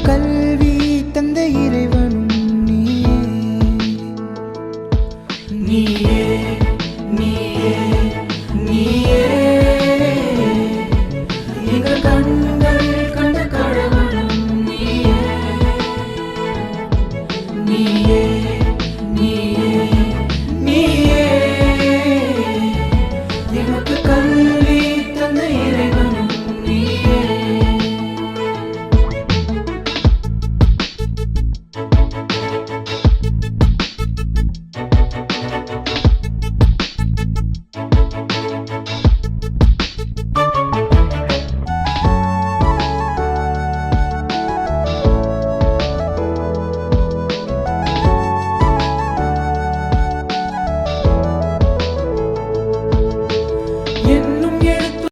கல்வி தந்த இறைவனும் நீயே நீயே நீயே நீயே எங்கள் கண்கள் கண்ட கடவுளும் நீயே நீயே நீயே நீயே எமக்கு